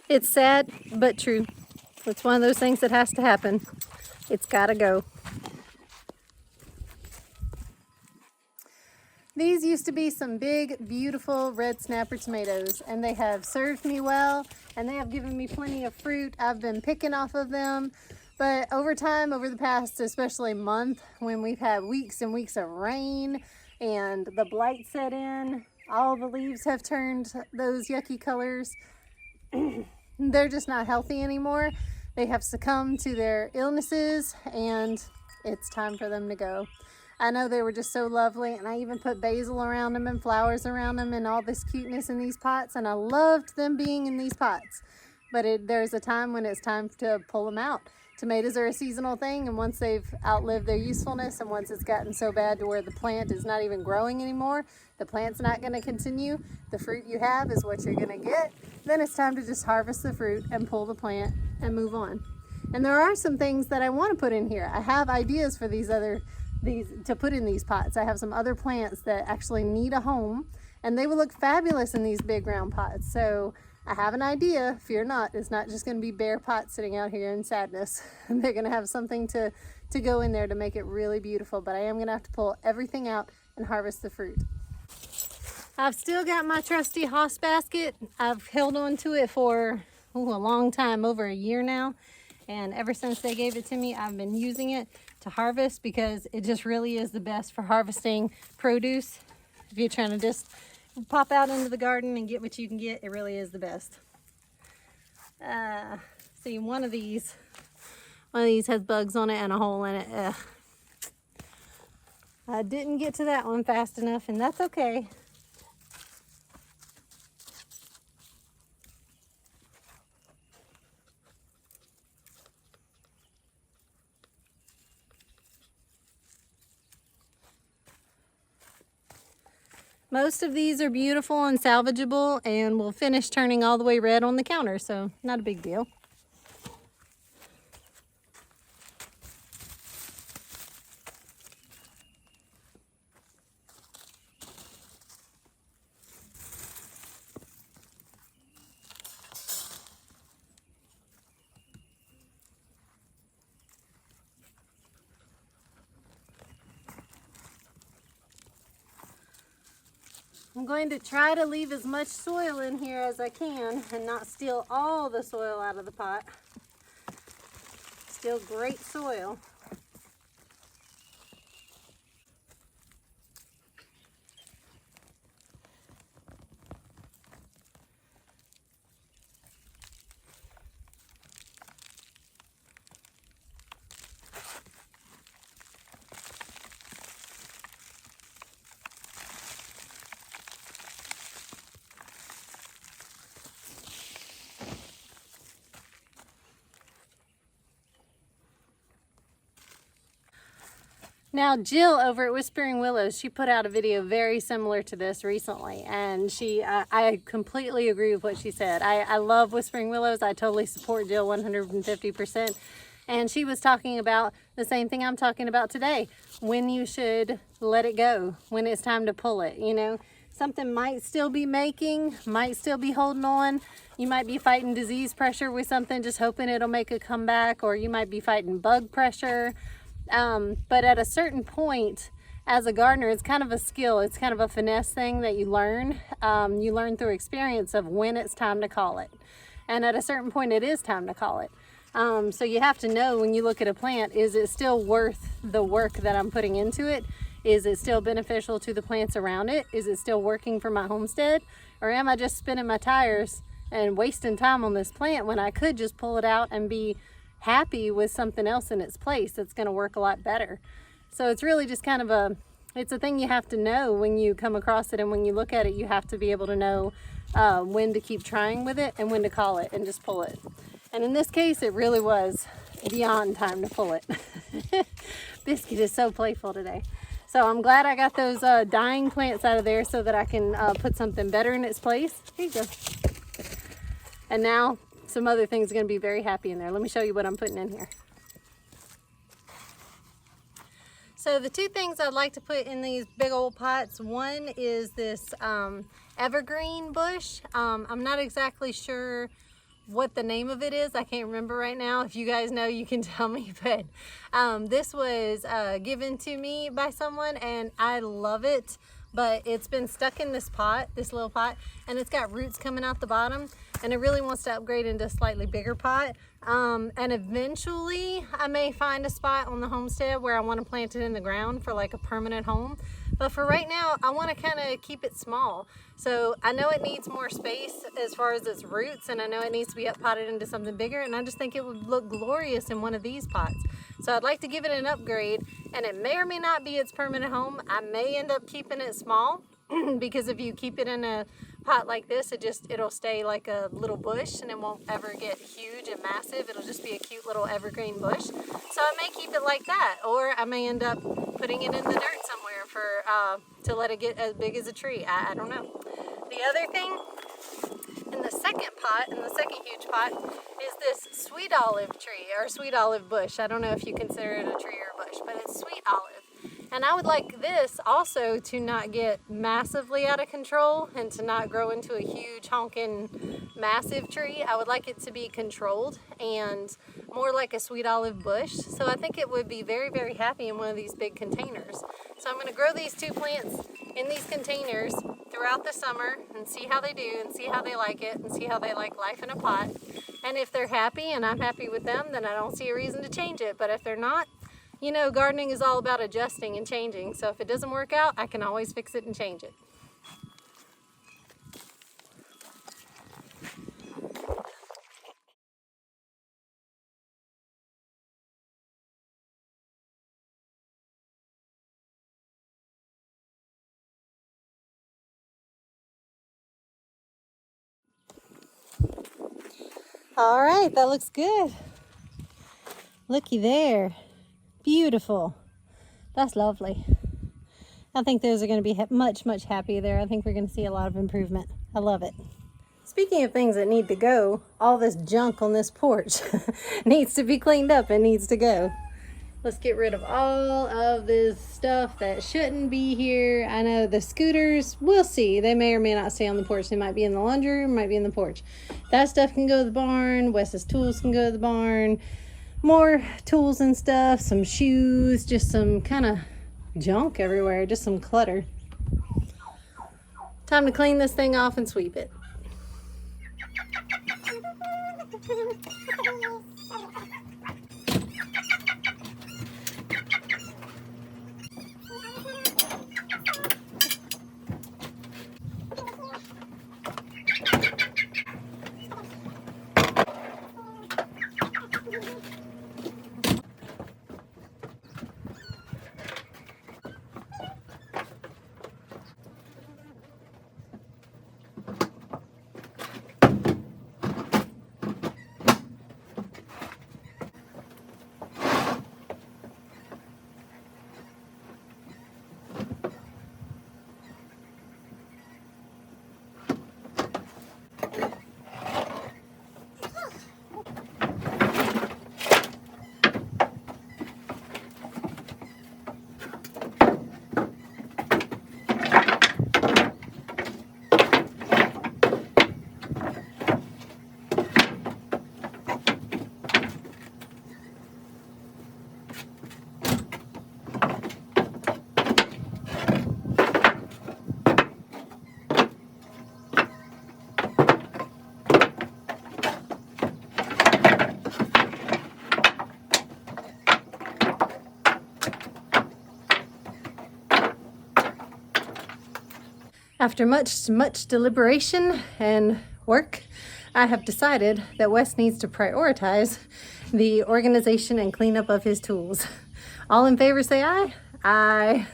It's sad, but true. It's one of those things that has to happen. It's gotta go. These used to be some big, beautiful red snapper tomatoes, and they have served me well, and they have given me plenty of fruit. I've been picking off of them, but over time, over the past especially month, when we've had weeks and weeks of rain and the blight set in, all the leaves have turned those yucky colors. They're just not healthy anymore. They have succumbed to their illnesses, and it's time for them to go. I know they were just so lovely, and I even put basil around them and flowers around them and all this cuteness in these pots, and I loved them being in these pots. But there's a time when it's time to pull them out. Tomatoes are a seasonal thing, and once they've outlived their usefulness, and once it's gotten so bad to where the plant is not even growing anymore, the plant's not going to continue, the fruit you have is what you're going to get, then it's time to just harvest the fruit and pull the plant and move on. And there are some things that I want to put in here. I have ideas for these to put in these pots. I have some other plants that actually need a home, and they will look fabulous in these big round pots. So I have an idea. Fear not. It's not just going to be bare pots sitting out here in sadness. They're going to have something to go in there to make it really beautiful, but I am going to have to pull everything out and harvest the fruit. I've still got my trusty hoss basket. I've held on to it for a long time, over a year now. And ever since they gave it to me, I've been using it to harvest because it just really is the best for harvesting produce. If you're trying to just pop out into the garden and get what you can get, it really is the best. See, one of these has bugs on it and a hole in it. I didn't get to that one fast enough, and that's okay. Most of these are beautiful and salvageable and will finish turning all the way red on the counter, so not a big deal. I'm going to try to leave as much soil in here as I can and not steal all the soil out of the pot. Still great soil. Now Jill over at Whispering Willows, she put out a video very similar to this recently, and I completely agree with what she said. I love Whispering Willows. I totally support Jill 150%. And she was talking about the same thing I'm talking about today, when you should let it go, when it's time to pull it. You know, something might still be making, might still be holding on. You might be fighting disease pressure with something, just hoping it'll make a comeback, or you might be fighting bug pressure. But at a certain point, as a gardener, it's kind of a skill. It's kind of a finesse thing that you learn. You learn through experience of when it's time to call it. And at a certain point, it is time to call it. So you have to know when you look at a plant, is it still worth the work that I'm putting into it? Is it still beneficial to the plants around it? Is it still working for my homestead? Or am I just spinning my tires and wasting time on this plant when I could just pull it out and be happy with something else in its place that's going to work a lot better? So it's really just kind of it's a thing you have to know when you come across it, and when you look at it, you have to be able to know when to keep trying with it and when to call it and just pull it. And in this case, it really was beyond time to pull it. Biscuit is so playful today. So I'm glad I got those dying plants out of there so that I can put something better in its place. Here you go. And now some other things are going to be very happy in there. Let me show you what I'm putting in here. So the two things I'd like to put in these big old pots, one is this evergreen bush. I'm not exactly sure what the name of it is. I can't remember right now. If you guys know, you can tell me. But this was given to me by someone, and I love it. But it's been stuck in this pot, this little pot, and it's got roots coming out the bottom, and it really wants to upgrade into a slightly bigger pot. And eventually I may find a spot on the homestead where I want to plant it in the ground for like a permanent home. But for right now, I want to kind of keep it small. So I know it needs more space as far as its roots, and I know it needs to be up potted into something bigger, and I just think it would look glorious in one of these pots. So I'd like to give it an upgrade, and it may or may not be its permanent home. I may end up keeping it small because if you keep it in a pot like this, it'll stay like a little bush, and it won't ever get huge and massive. It'll just be a cute little evergreen bush. So I may keep it like that, or I may end up putting it in the dirt somewhere to let it get as big as a tree. I don't know. The other thing in the second pot, in the second huge pot, is this sweet olive tree or sweet olive bush. I don't know if you consider it a tree or a bush, but it's sweet olive. And I would like this also to not get massively out of control and to not grow into a huge honking massive tree. I would like it to be controlled and more like a sweet olive bush. So I think it would be very, very happy in one of these big containers. So I'm going to grow these two plants in these containers throughout the summer and see how they do and see how they like it and see how they like life in a pot. And if they're happy and I'm happy with them, then I don't see a reason to change it. But if they're not, you know, gardening is all about adjusting and changing. So if it doesn't work out, I can always fix it and change it. All right, that looks good. Looky there. Beautiful. That's lovely. I think those are going to be much, much happier there. I think we're going to see a lot of improvement. I love it. Speaking of things that need to go, all this junk on this porch needs to be cleaned up and needs to go. Let's get rid of all of this stuff that shouldn't be here. I know the scooters, we'll see. They may or may not stay on the porch. They might be in the laundry room, might be in the porch. That stuff can go to the barn. Wes's tools can go to the barn. More tools and stuff, some shoes, just some kind of junk everywhere, just some clutter. Time to clean this thing off and sweep it. After much deliberation and work, I have decided that Wes needs to prioritize the organization and cleanup of his tools. All in favor say aye. Aye.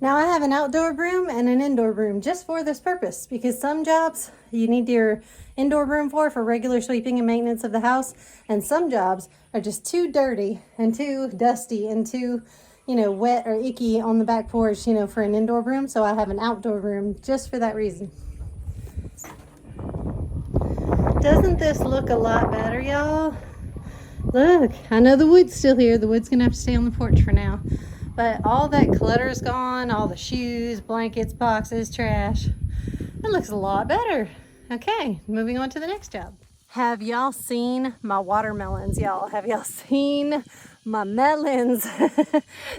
Now I have an outdoor broom and an indoor broom just for this purpose, because some jobs you need your indoor broom for regular sweeping and maintenance of the house, and some jobs are just too dirty and too dusty and too, wet or icky on the back porch, for an indoor broom. So I have an outdoor broom just for that reason. Doesn't this look a lot better, y'all? Look, I know the wood's still here. The wood's gonna have to stay on the porch for now. But all that clutter is gone, all the shoes, blankets, boxes, trash. It looks a lot better. Okay, moving on to the next job. Have y'all seen my watermelons, y'all? Have y'all seen my melons?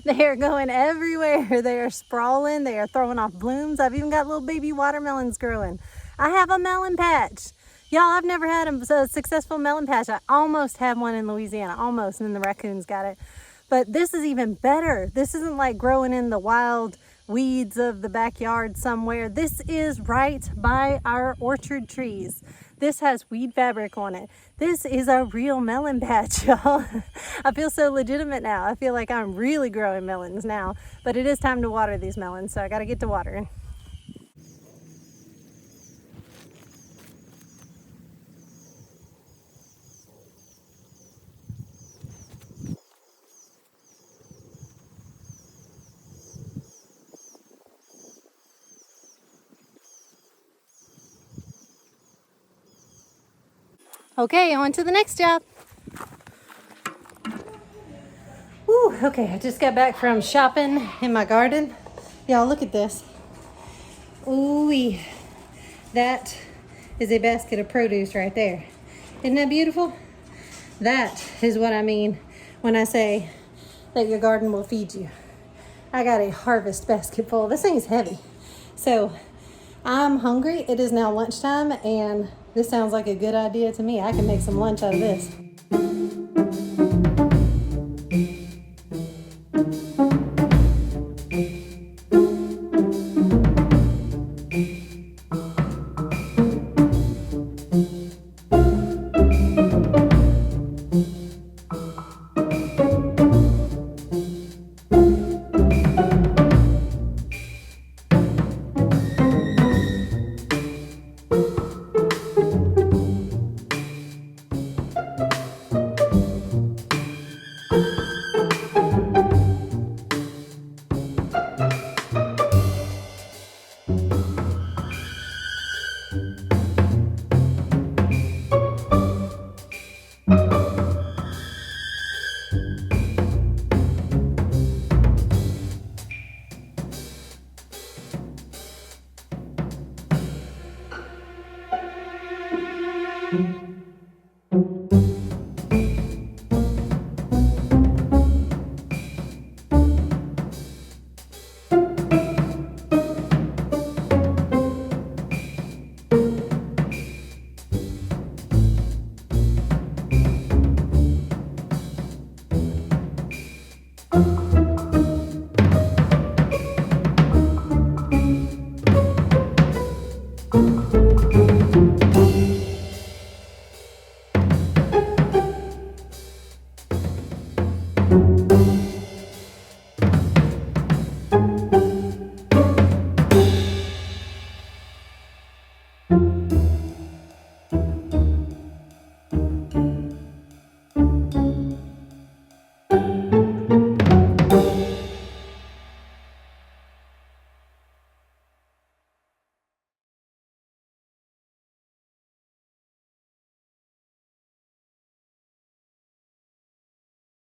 They are going everywhere. They are sprawling. They are throwing off blooms. I've even got little baby watermelons growing. I have a melon patch. Y'all, I've never had a successful melon patch. I almost had one in Louisiana, almost, and then the raccoons got it. But this is even better. This isn't like growing in the wild weeds of the backyard somewhere. This is right by our orchard trees. This has weed fabric on it. This is a real melon patch, y'all. I feel so legitimate now. I feel like I'm really growing melons now. But it is time to water these melons, so I gotta get to watering. Okay, on to the next job. Woo, okay, I just got back from shopping in my garden. Y'all, look at this. Ooh, that is a basket of produce right there. Isn't that beautiful? That is what I mean when I say that your garden will feed you. I got a harvest basket full. This thing is heavy. So I'm hungry. It is now lunchtime, and this sounds like a good idea to me. I can make some lunch out of this.